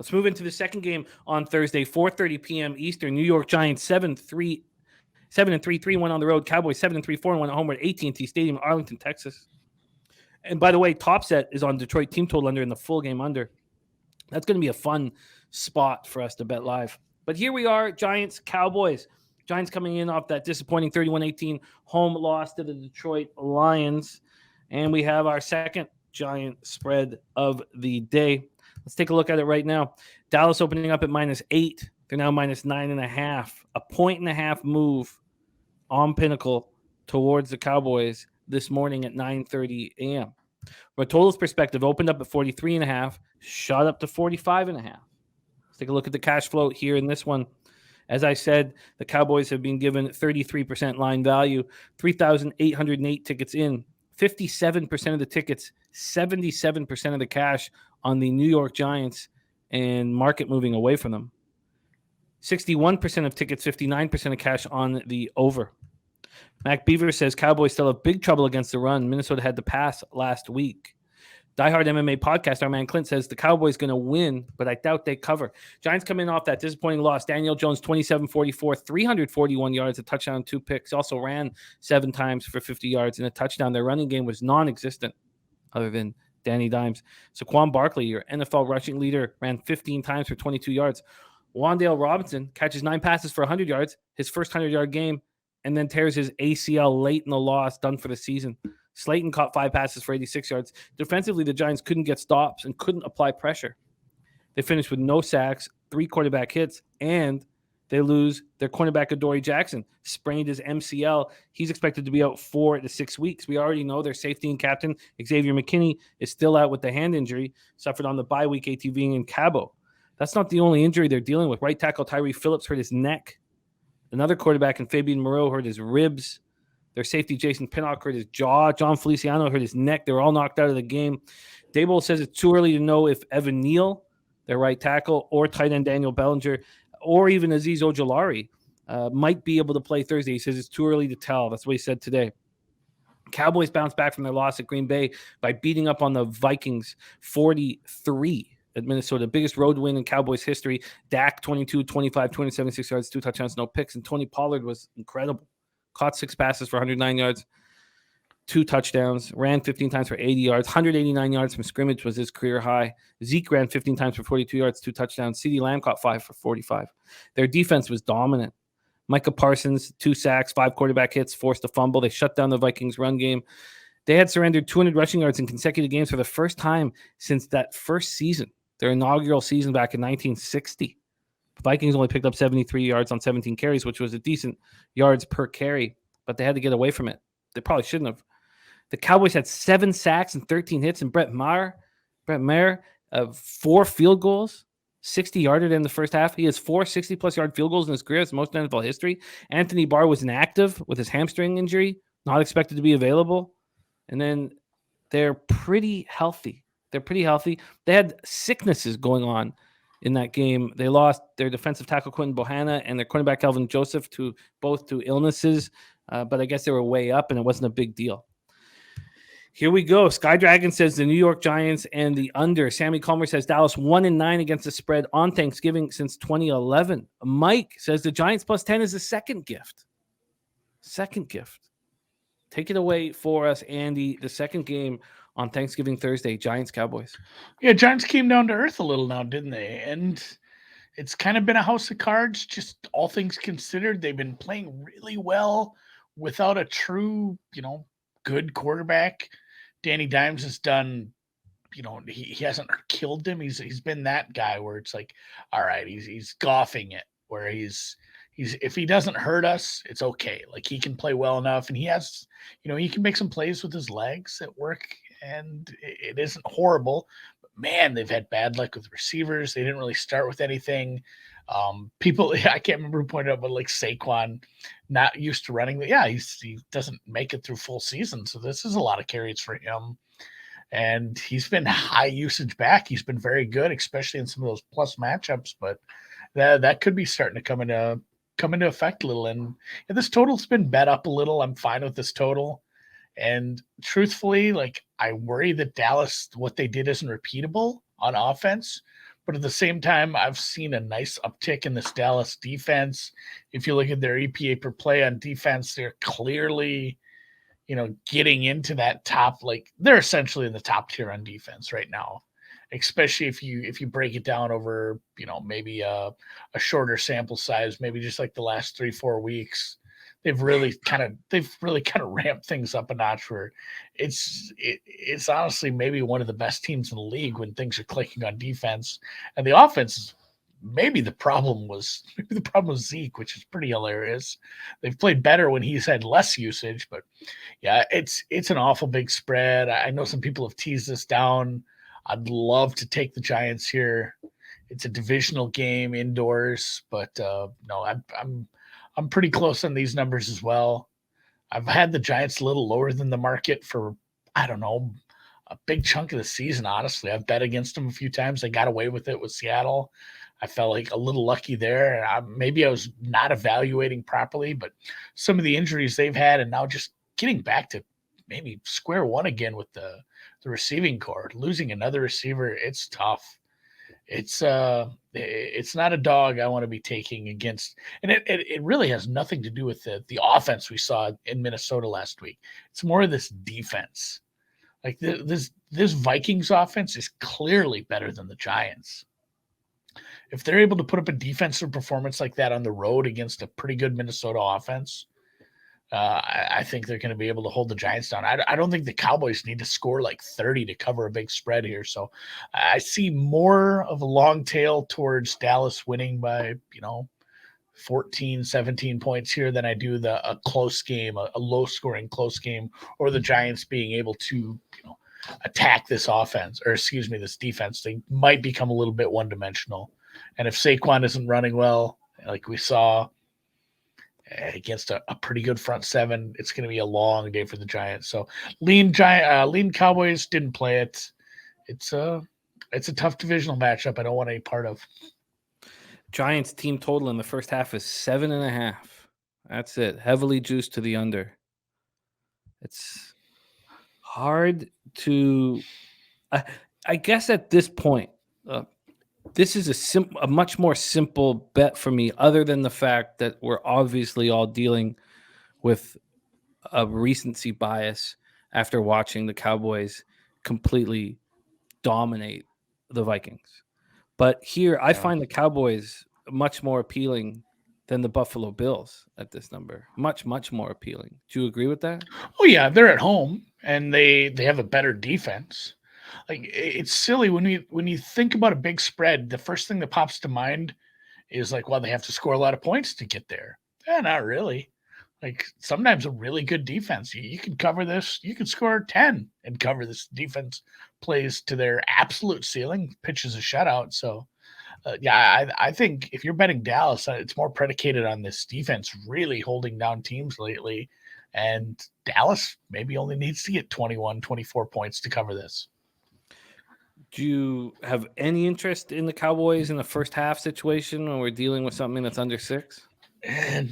Let's move into the second game on Thursday, 4:30 p.m. Eastern. New York Giants 7-3, 3-1 on the road. Cowboys 7-3, 4-1 at home at AT&T Stadium, Arlington, Texas. And by the way, top set is on Detroit team total under and the full game under. That's going to be a fun spot for us to bet live. But here we are, Giants, Cowboys. Giants coming in off that disappointing 31-18 home loss to the Detroit Lions. And we have our second Giant spread of the day. Let's take a look at it right now. Dallas opening up at -8. They're now -9.5. A 1.5 move on Pinnacle towards the Cowboys this morning at 9:30 a.m. From a totals perspective, opened up at 43.5, shot up to 45.5. Let's take a look at the cash flow here in this one. As I said, the Cowboys have been given 33% line value, 3,808 tickets in, 57% of the tickets, 77% of the cash on the New York Giants, and market moving away from them. 61% of tickets, 59% of cash on the over. Mac Beaver says Cowboys still have big trouble against the run. Minnesota had to pass last week. Diehard MMA podcast, our man Clint says the Cowboys going to win, but I doubt they cover. Giants come in off that disappointing loss. Daniel Jones, 27-44, 341 yards, a touchdown, 2 picks. Also ran 7 times for 50 yards and a touchdown. Their running game was non-existent other than Danny Dimes. Saquon Barkley, your NFL rushing leader, ran 15 times for 22 yards. Wan'Dale Robinson catches 9 passes for 100 yards, his first 100-yard game, and then tears his ACL late in the loss, done for the season. Slayton caught 5 passes for 86 yards. Defensively, the Giants couldn't get stops and couldn't apply pressure. They finished with no sacks, 3 quarterback hits, and they lose their cornerback Adoree Jackson. Sprained his MCL. He's expected to be out 4 to 6 weeks. We already know their safety and captain, Xavier McKinney, is still out with the hand injury, suffered on the bye week ATVing in Cabo. That's not the only injury they're dealing with. Right tackle Tyree Phillips hurt his neck. Another quarterback in Fabian Moreau hurt his ribs. Their safety, Jason Pinnock, hurt his jaw. John Feliciano hurt his neck. They were all knocked out of the game. Daboll says it's too early to know if Evan Neal, their right tackle, or tight end Daniel Bellinger, or even Azeez Ojulari might be able to play Thursday. He says it's too early to tell. That's what he said today. Cowboys bounced back from their loss at Green Bay by beating up on the Vikings 43 at Minnesota. Biggest road win in Cowboys history. Dak, 22, 25, 276 yards, 2 touchdowns, no picks. And Tony Pollard was incredible. Caught 6 passes for 109 yards, 2 touchdowns, ran 15 times for 80 yards, 189 yards from scrimmage was his career high. Zeke ran 15 times for 42 yards, 2 touchdowns. CeeDee Lamb caught 5 for 45. Their defense was dominant. Micah Parsons, 2 sacks, 5 quarterback hits, forced a fumble. They shut down the Vikings run game. They had surrendered 200 rushing yards in consecutive games for the first time since that first season, their inaugural season back in 1960. The Vikings only picked up 73 yards on 17 carries, which was a decent yards per carry, but they had to get away from it. They probably shouldn't have. The Cowboys had 7 sacks and 13 hits, and Brett Maher, 4 field goals, 60-yarder in the first half. He has 4 60-plus yard field goals in his career. It's most in NFL history. Anthony Barr was inactive with his hamstring injury, not expected to be available. And then they're pretty healthy. They had sicknesses going on in that game. They lost their defensive tackle Quentin Bohanna and their cornerback Calvin Joseph to illnesses, but I guess they were way up and it wasn't a big deal. Here we go. Sky Dragon says the New York Giants and the under. Sammy Calmer says Dallas 1-9 against the spread on Thanksgiving since 2011. Mike says the Giants plus 10 is the second gift. Take it away for us, Andy. The second game on Thanksgiving Thursday, Giants Cowboys. Yeah, Giants came down to earth a little now, didn't they? And it's kind of been a house of cards, just all things considered. They've been playing really well without a true, good quarterback. Danny Dimes has done, he hasn't killed them. He's been that guy where it's like, all right, he's golfing it, where he's if he doesn't hurt us, it's okay. Like he can play well enough, and he has, he can make some plays with his legs at work, and it isn't horrible. But man, they've had bad luck with receivers. They didn't really start with anything. People, I can't remember who pointed out, but like Saquon, not used to running. Yeah, he doesn't make it through full season, so this is a lot of carries for him. And he's been high usage back. He's been very good, especially in some of those plus matchups. But that could be starting to come into effect a little. And this total's been bet up a little. I'm fine with this total. And truthfully, like I worry that Dallas, what they did isn't repeatable on offense. But at the same time, I've seen a nice uptick in this Dallas defense. If you look at their EPA per play on defense, they're clearly, getting into that top, like they're essentially in the top tier on defense right now, especially if you break it down over, maybe a shorter sample size, maybe just like the last 3-4 weeks. They've really kind of ramped things up a notch where it's honestly maybe one of the best teams in the league when things are clicking on defense. And the offense is maybe the problem was Zeke, which is pretty hilarious. They've played better when he's had less usage, but yeah, it's an awful big spread. I know some people have teased this down. I'd love to take the Giants here. It's a divisional game indoors, but no, I'm pretty close on these numbers as well. I've had the Giants a little lower than the market for, I don't know, a big chunk of the season, honestly. I've bet against them a few times. They got away with it with Seattle. I felt like a little lucky there. Maybe I was not evaluating properly, but some of the injuries they've had and now just getting back to maybe square one again with the receiving core, losing another receiver, it's tough. It's not a dog I want to be taking against, and it really has nothing to do with the offense we saw in Minnesota last week. It's more of this defense. Like this Vikings offense is clearly better than the Giants. If they're able to put up a defensive performance like that on the road against a pretty good Minnesota offense, I think they're going to be able to hold the Giants down. I don't think the Cowboys need to score like 30 to cover a big spread here. So I see more of a long tail towards Dallas winning by, 14, 17 points here than I do a close game, a low scoring close game, or the Giants being able to, attack this offense, or this defense. They might become a little bit one dimensional. And if Saquon isn't running well, like we saw against a pretty good front seven, it's going to be a long day for the Giants. So lean Cowboys, didn't play it. It's a tough divisional matchup I don't want any part of. Giants team total in the first half is 7.5. That's it. Heavily juiced to the under. It's hard to, I guess at this point, this is a much more simple bet for me, other than the fact that we're obviously all dealing with a recency bias after watching the Cowboys completely dominate the Vikings. But here, I find the Cowboys much more appealing than the Buffalo Bills at this number. Much, much more appealing. Do you agree with that? Oh yeah, they're at home and they have a better defense. Like, it's silly when you think about a big spread, the first thing that pops to mind is like, well, they have to score a lot of points to get there. Yeah, not really. Like, sometimes a really good defense, you can cover this. You can score 10 and cover this. Defense plays to their absolute ceiling, pitches a shutout. So, I think if you're betting Dallas, it's more predicated on this defense really holding down teams lately. And Dallas maybe only needs to get 21, 24 points to cover this. Do you have any interest in the Cowboys in the first half situation when we're dealing with something that's under 6?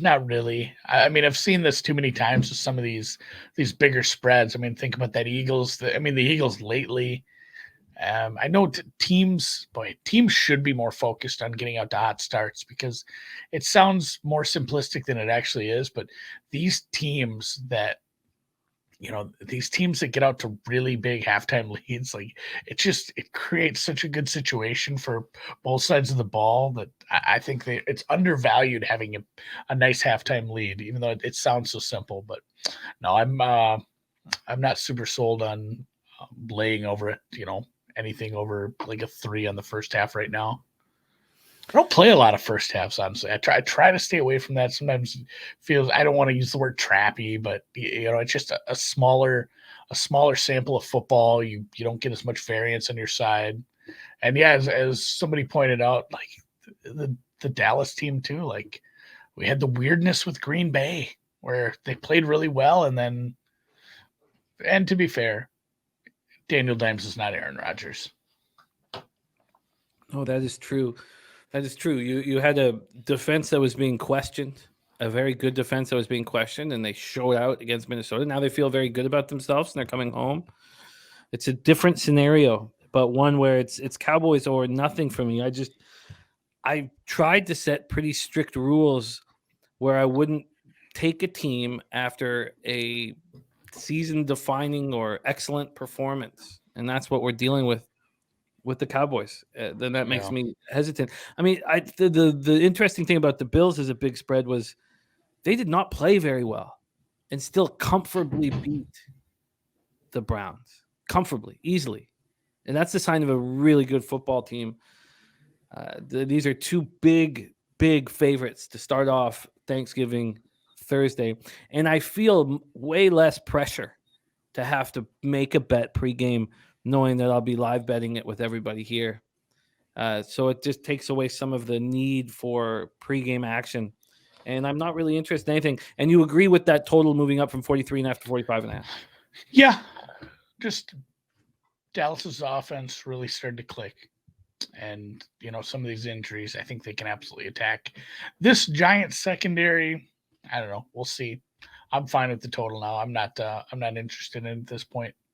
Not really. I mean, I've seen this too many times with some of these bigger spreads. I mean, think about that Eagles. The Eagles lately. I know teams should be more focused on getting out to hot starts because it sounds more simplistic than it actually is. But these teams that get out to really big halftime leads, like it creates such a good situation for both sides of the ball that I think it's undervalued having a nice halftime lead, even though it sounds so simple. But no, I'm not super sold on laying over it, anything over like a 3 on the first half right now. I don't play a lot of first halves, honestly. I try to stay away from that. Sometimes it feels, I don't want to use the word trappy, but it's just a smaller sample of football. You don't get as much variance on your side. And yeah, as somebody pointed out, like the Dallas team too, like we had the weirdness with Green Bay where they played really well and to be fair, Daniel Dimes is not Aaron Rodgers. Oh, that is true. That is true. You had a defense that was being questioned, a very good defense that was being questioned, and they showed out against Minnesota. Now they feel very good about themselves, and they're coming home. It's a different scenario but one where it's Cowboys or nothing for me. I tried to set pretty strict rules where I wouldn't take a team after a season-defining or excellent performance, and that's what we're dealing with the Cowboys. Then that makes me hesitant. I mean, the interesting thing about the Bills as a big spread was they did not play very well and still comfortably beat the Browns. Comfortably, easily. And that's the sign of a really good football team. These are two big favorites to start off Thanksgiving Thursday. And I feel way less pressure to have to make a bet pregame, knowing that I'll be live betting it with everybody here. So it just takes away some of the need for pregame action. And I'm not really interested in anything. And you agree with that total moving up from 43.5 to 45.5? Yeah. Just Dallas's offense really started to click. And, some of these injuries, I think they can absolutely attack this Giants secondary. I don't know. We'll see. I'm fine with the total now. I'm not interested in it at this point.